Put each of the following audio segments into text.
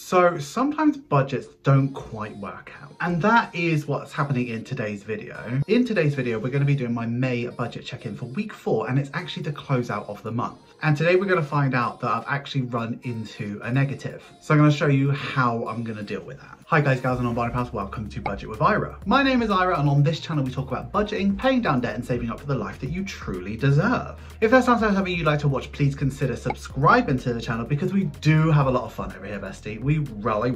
So sometimes budgets don't quite work out, and that is what's happening in today's video. In today's video, we're going to be doing my May budget check-in for week 4, and it's actually the closeout of the month. And today we're going to find out that I've actually run into a negative. So I'm going to show you how I'm going to deal with that. Hi guys, gals and non-binary pals, welcome to Budget with Ira. My name is Ira, and on this channel we talk about budgeting, paying down debt and saving up for the life that you truly deserve. If that sounds like something you'd like to watch, please consider subscribing to the channel because we do have a lot of fun over here, bestie. We really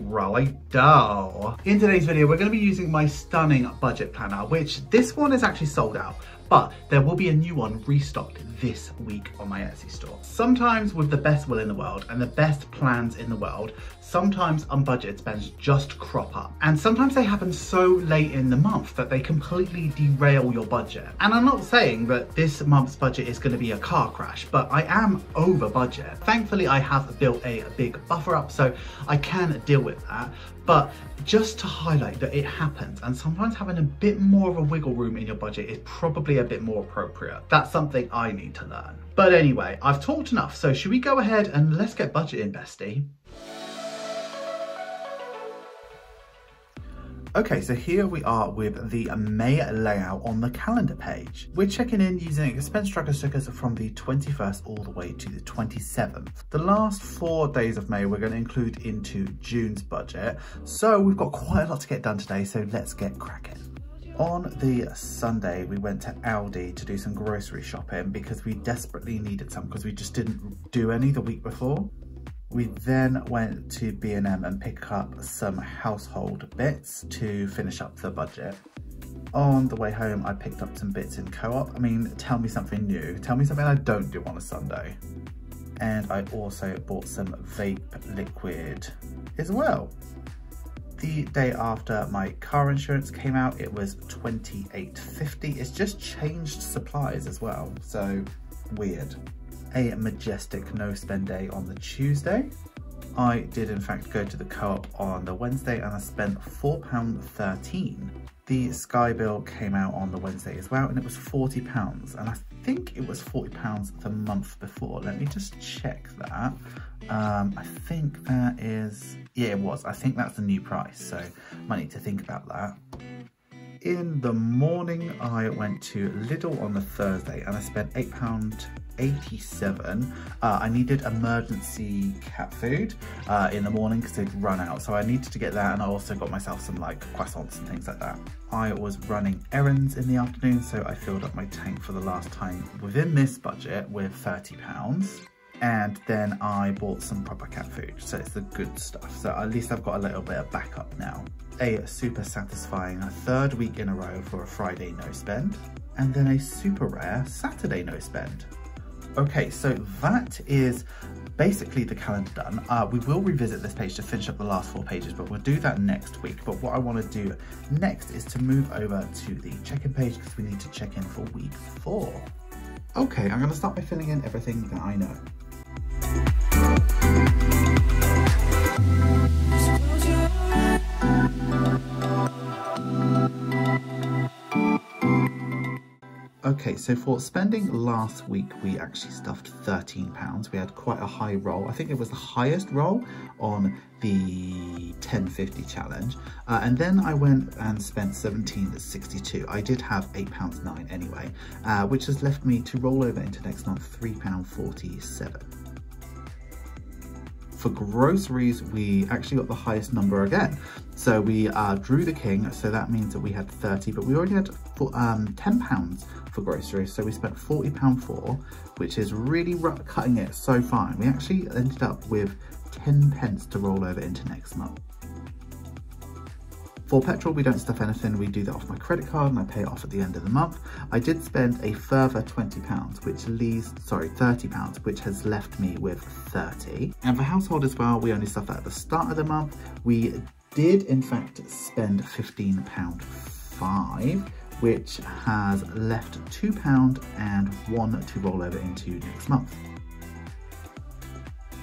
do. In today's video, we're going to be using my stunning budget planner, which this one is actually sold out, but there will be a new one restocked this week on my Etsy store. Sometimes with the best will in the world and the best plans in the world, sometimes unbudgeted spends just crop up. And sometimes they happen so late in the month that they completely derail your budget. And I'm not saying that this month's budget is going to be a car crash, but I am over budget. Thankfully, I have built a big buffer up so I can deal with that. But just to highlight that it happens, and sometimes having a bit more of a wiggle room in your budget is probably a bit more appropriate. That's something I need to learn. But anyway, I've talked enough, so should we go ahead and let's get budgeting, bestie? Okay, so here we are with the May layout on the calendar page. We're checking in using expense tracker stickers from the 21st all the way to the 27th. The last 4 days of May we're going to include into June's budget. So we've got quite a lot to get done today, so let's get cracking. On the Sunday, we went to Aldi to do some grocery shopping because we desperately needed some because we just didn't do any the week before. We then went to B&M and picked up some household bits to finish up the budget. On the way home, I picked up some bits in Co-op. I mean, tell me something new. Tell me something I don't do on a Sunday. And I also bought some vape liquid as well. The day after my car insurance came out, it was $28.50. It's just changed supplies as well, so weird. A majestic no spend day on the Tuesday. I did in fact go to the Co-op on the Wednesday and I spent £4.13. The Sky bill came out on the Wednesday as well and it was £40, and I think it was £40 the month before. Let me just check that. I think that is, yeah, it was. I think that's the new price, so I might need to think about that. In the morning, I went to Lidl on the Thursday and I spent £8.87. I needed emergency cat food in the morning because they'd run out. So I needed to get that, and I also got myself some like croissants and things like that. I was running errands in the afternoon, so I filled up my tank for the last time within this budget with £30. And then I bought some proper cat food, so it's the good stuff. So at least I've got a little bit of backup now. A super satisfying 3rd week in a row for a Friday no spend, and then a super rare Saturday no spend. Okay, so that is basically the calendar done. We will revisit this page to finish up the last 4 pages, but we'll do that next week. But what I want to do next is to move over to the check-in page because we need to check in for week 4. Okay, I'm going to start by filling in everything that I know. Okay, so for spending last week, we actually stuffed £13. We had quite a high roll. I think it was the highest roll on the 10.50 challenge. And then I went and spent £17.62. I did have £8.09 anyway, which has left me to roll over into next month £3.47. For groceries, we actually got the highest number again. So we drew the king, so that means that we had 30, but we already had £10 for groceries, so we spent £40.04, which is really cutting it so fine. We actually ended up with 10 pence to roll over into next month. For petrol, we don't stuff anything. We do that off my credit card and I pay it off at the end of the month. I did spend a further £30, which leaves, sorry, £30, which has left me with 30. And for household as well, we only stuff that at the start of the month. We did in fact spend £15.05, which has left £2 and £1 to roll over into next month.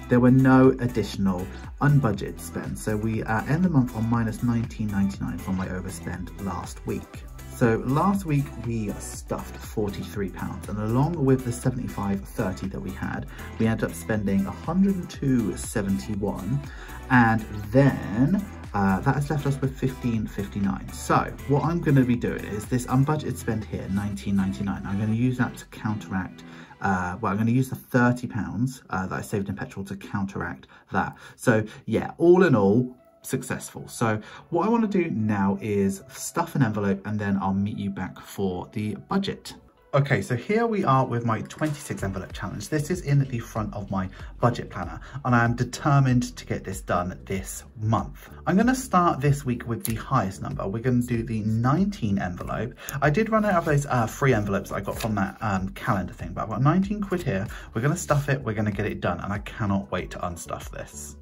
There were no additional unbudgeted spend, so we end the month on minus £19.99 from my overspend last week. So last week we stuffed £43, and along with the 75.30 that we had, we ended up spending 102.71, and then that has left us with 15.59. So what I'm going to be doing is this unbudgeted spend here, 19.99. I'm going to use that to counteract. I'm going to use the £30 that I saved in petrol to counteract that. So yeah, all in all, successful. So what I want to do now is stuff an envelope, and then I'll meet you back for the budget. Okay, so here we are with my 26 envelope challenge. This is in the front of my budget planner, and I am determined to get this done this month. I'm going to start this week with the highest number. We're going to do the 19 envelope. I did run out of those free envelopes that I got from that calendar thing, but I've got 19 quid here. We're going to stuff it, we're going to get it done, and I cannot wait to unstuff this.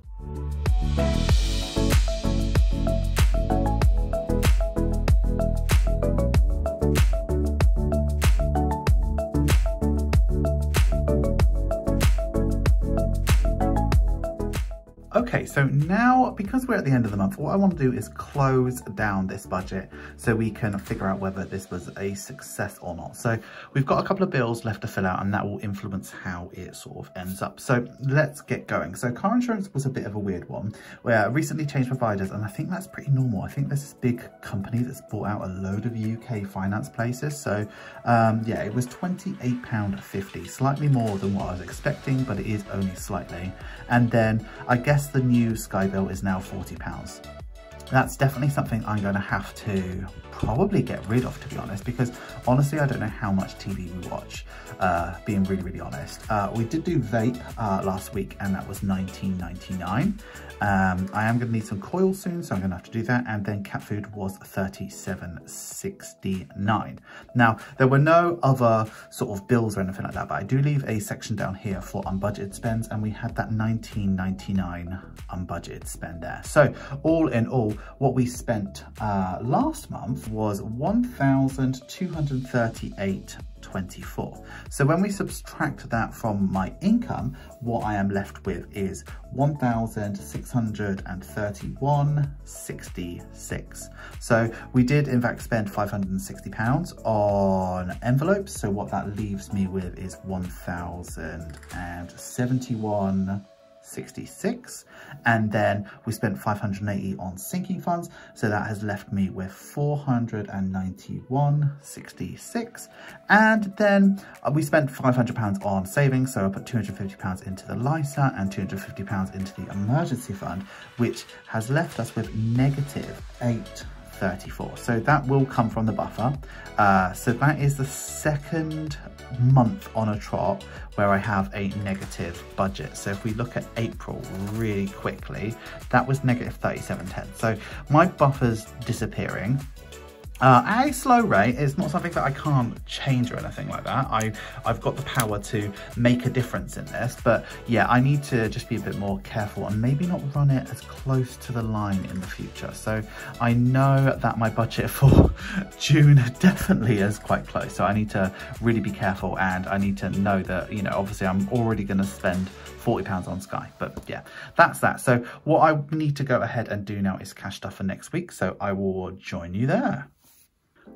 Okay, so now, because we're at the end of the month, what I want to do is close down this budget so we can figure out whether this was a success or not. So we've got a couple of bills left to fill out, and that will influence how it sort of ends up. So let's get going. So car insurance was a bit of a weird one, where I recently changed providers, and I think that's pretty normal. I think there's this big company that's bought out a load of UK finance places. So yeah, it was £28.50, slightly more than what I was expecting, but it is only slightly. And then I guess the new Sky bill is now £40. That's definitely something I'm going to have to probably get rid of, to be honest, because honestly I don't know how much TV we watch, being really honest. We did do vape last week, and that was £19.99. I am going to need some coil soon, so I'm going to have to do that. And then cat food was £37.69. Now, there were no other sort of bills or anything like that, but I do leave a section down here for unbudgeted spends, and we had that £19.99 unbudgeted spend there. So all in all, what we spent last month was £1,238.24. So when we subtract that from my income, what I am left with is £1,631.66. So we did in fact spend £560 on envelopes. So what that leaves me with is £1,071.66, and then we spent £580 on sinking funds, so that has left me with £491.66, and then we spent £500 on savings, so I put £250 into the LISA and £250 into the emergency fund, which has left us with negative £834. So that will come from the buffer. So that is the second month on a trot where I have a negative budget. So if we look at April really quickly, that was negative 37.10. So my buffer's disappearing. At a slow rate. It's not something that I can't change or anything like that. I've got the power to make a difference in this, but yeah, I need to just be a bit more careful and maybe not run it as close to the line in the future. So I know that my budget for June definitely is quite close, so I need to really be careful, and I need to know that, you know, obviously I'm already going to spend £40 on Sky, but yeah, that's that. So what I need to go ahead and do now is cash stuff for next week, so I will join you there.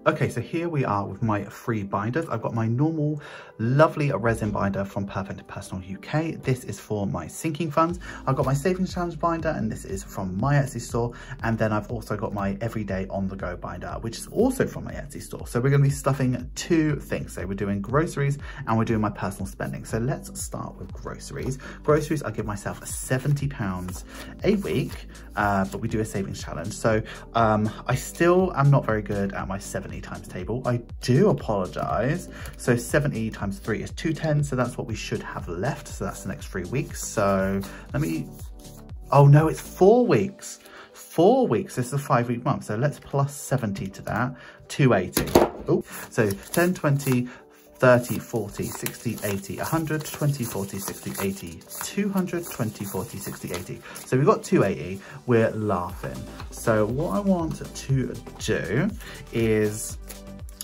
Okay, so here we are with my free binders. I've got my normal lovely resin binder from Perfect Personal UK. This is for my sinking funds. I've got my savings challenge binder, and this is from my Etsy store. And then I've also got my everyday on the go binder, which is also from my Etsy store. So we're going to be stuffing two things. So we're doing groceries and we're doing my personal spending. So let's start with groceries. Groceries, I give myself £70 a week, but we do a savings challenge. So I still am not very good at my 70 times table. I do apologize. So 70 times 3 is 210, so that's what we should have left. So that's the next 3 weeks. So let me, oh no, it's 4 weeks. 4 weeks, this is a 5-week month. So let's plus 70 to that, 280. Oh, so 10, 20, 30, 40, 60, 80, 100, 20, 40, 60, 80, 200, 20, 40, 60, 80. So we've got 280, we're laughing. So what I want to do is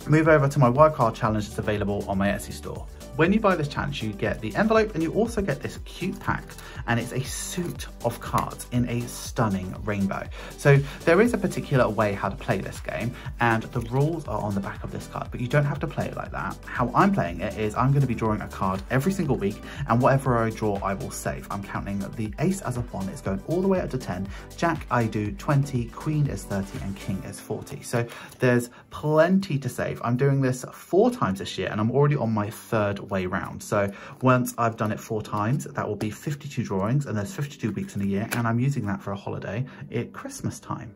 move over to my wildcard challenge that's available on my Etsy store. when you buy this challenge, you get the envelope and you also get this cute pack, and it's a suit of cards in a stunning rainbow. So there is a particular way how to play this game, and the rules are on the back of this card, but you don't have to play it like that. How I'm playing it is I'm going to be drawing a card every single week, and whatever I draw, I will save. I'm counting the ace as a 1, it's going all the way up to 10, jack I do 20, queen is 30, and king is 40. So there's plenty to save. I'm doing this 4 times this year, and I'm already on my 3rd way round. So once I've done it 4 times, that will be 52 drawings, and there's 52 weeks in a year, and I'm using that for a holiday at Christmas time.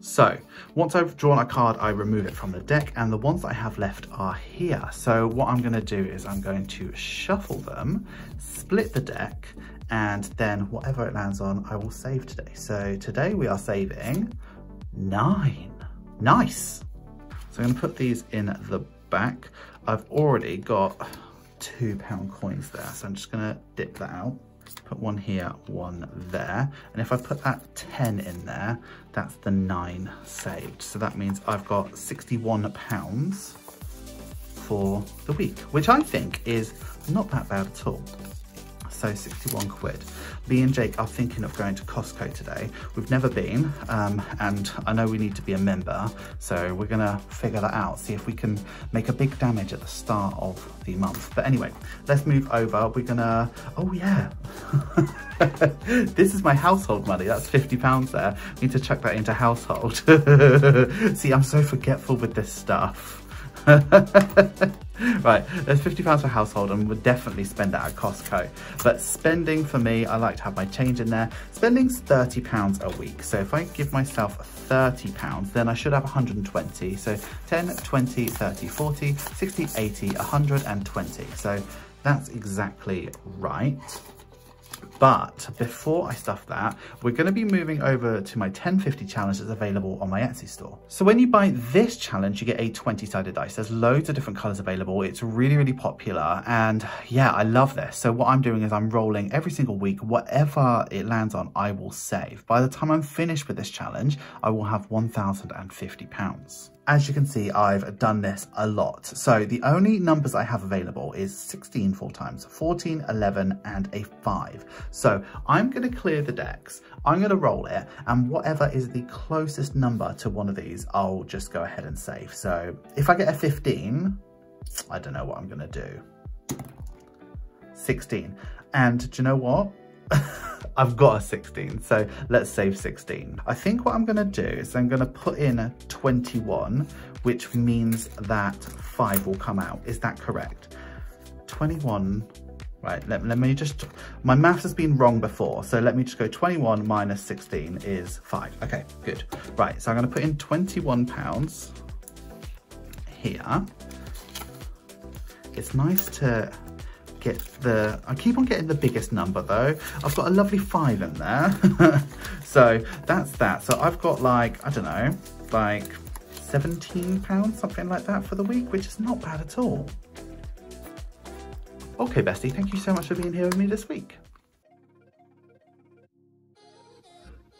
So once I've drawn a card, I remove it from the deck, and the ones that I have left are here. So what I'm going to do is I'm going to shuffle them, split the deck, and then whatever it lands on, I will save today. So today we are saving 9. Nice. So I'm going to put these in the back. I've already got £2 coins there, so I'm just going to dip that out. Put one here, one there, and if I put that 10 in there, that's the 9 saved. So that means I've got £61 for the week, which I think is not that bad at all. So 61 quid. Me and Jake are thinking of going to Costco today. We've never been, and I know we need to be a member, so we're gonna figure that out, see if we can make a big damage at the start of the month. But anyway, let's move over. We're gonna, oh yeah. This is my household money, that's £50 there. Need to chuck that into household. See, I'm so forgetful with this stuff. Right, there's £50 for household, and we'll definitely spend that at Costco. But spending for me, I like to have my change in there. Spending's £30 a week. So if I give myself £30, then I should have 120. So 10, 20, 30, 40, 60, 80, 120. So that's exactly right. But before I stuff that, we're going to be moving over to my 1050 challenge that's available on my Etsy store. So when you buy this challenge, you get a 20-sided dice. There's loads of different colors available. It's really, really popular. And yeah, I love this. So what I'm doing is I'm rolling every single week. Whatever it lands on, I will save. By the time I'm finished with this challenge, I will have £1,050. As you can see, I've done this a lot. So the only numbers I have available is 16 4 times, 14, 11, and a 5. So I'm going to clear the decks. I'm going to roll it, and whatever is the closest number to one of these, I'll just go ahead and save. So if I get a 15, I don't know what I'm going to do. 16. And do you know what? I've got a 16, so let's save 16. I think what I'm going to do is I'm going to put in 21, which means that 5 will come out. Is that correct? 21, right, let me just, my maths has been wrong before, so let me just go 21 minus 16 is 5. Okay, good. Right, so I'm going to put in £21 here. It's nice to get I keep on getting the biggest number though. I've got a lovely 5 in there. So that's that. So I've got like, I don't know, like £17, something like that for the week, which is not bad at all. Okay, Bestie, thank you so much for being here with me this week.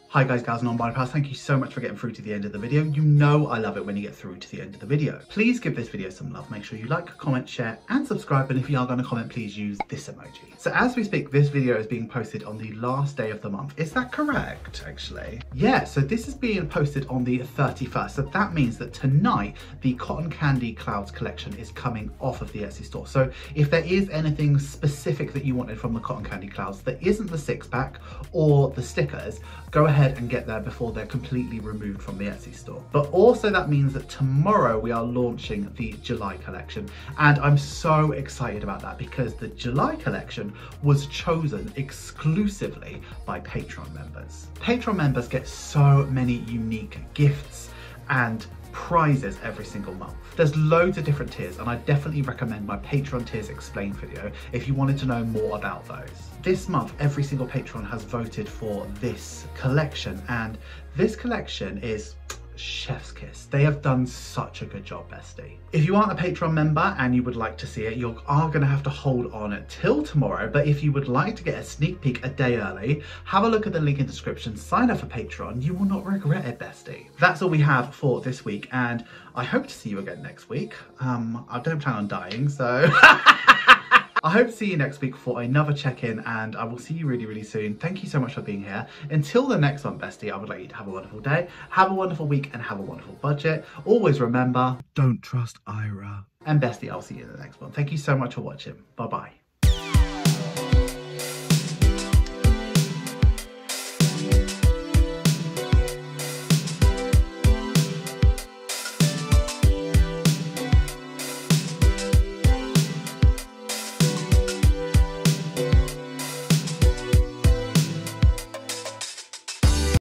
Hi guys, gals and non-binary pals, thank you so much for getting through to the end of the video. You know I love it when you get through to the end of the video. Please give this video some love. Make sure you like, comment, share and subscribe, and if you are going to comment, please use this emoji. So as we speak, this video is being posted on the last day of the month. Is that correct, actually? Yeah, so this is being posted on the 31st. So that means that tonight, the Cotton Candy Clouds collection is coming off of the Etsy store. So if there is anything specific that you wanted from the Cotton Candy Clouds that isn't the 6-pack or the stickers, go ahead and get there before they're completely removed from the Etsy store. But also that means that tomorrow we are launching the July collection, and I'm so excited about that because the July collection was chosen exclusively by Patreon members. Patreon members get so many unique gifts and prizes every single month. There's loads of different tiers, and I definitely recommend my Patreon tiers explained video if you wanted to know more about those. This month, every single patron has voted for this collection, and this collection is chef's kiss. They have done such a good job, Bestie. If you aren't a Patreon member and you would like to see it, you are going to have to hold on till tomorrow. But if you would like to get a sneak peek a day early, have a look at the link in the description, sign up for Patreon. You will not regret it, Bestie. That's all we have for this week, and I hope to see you again next week. I don't plan on dying, so I hope to see you next week for another check-in, and I will see you really, really soon. Thank you so much for being here. Until the next one, bestie, I would like you to have a wonderful day, have a wonderful week, and have a wonderful budget. Always remember, don't trust Ira. And bestie, I'll see you in the next one. Thank you so much for watching. Bye-bye.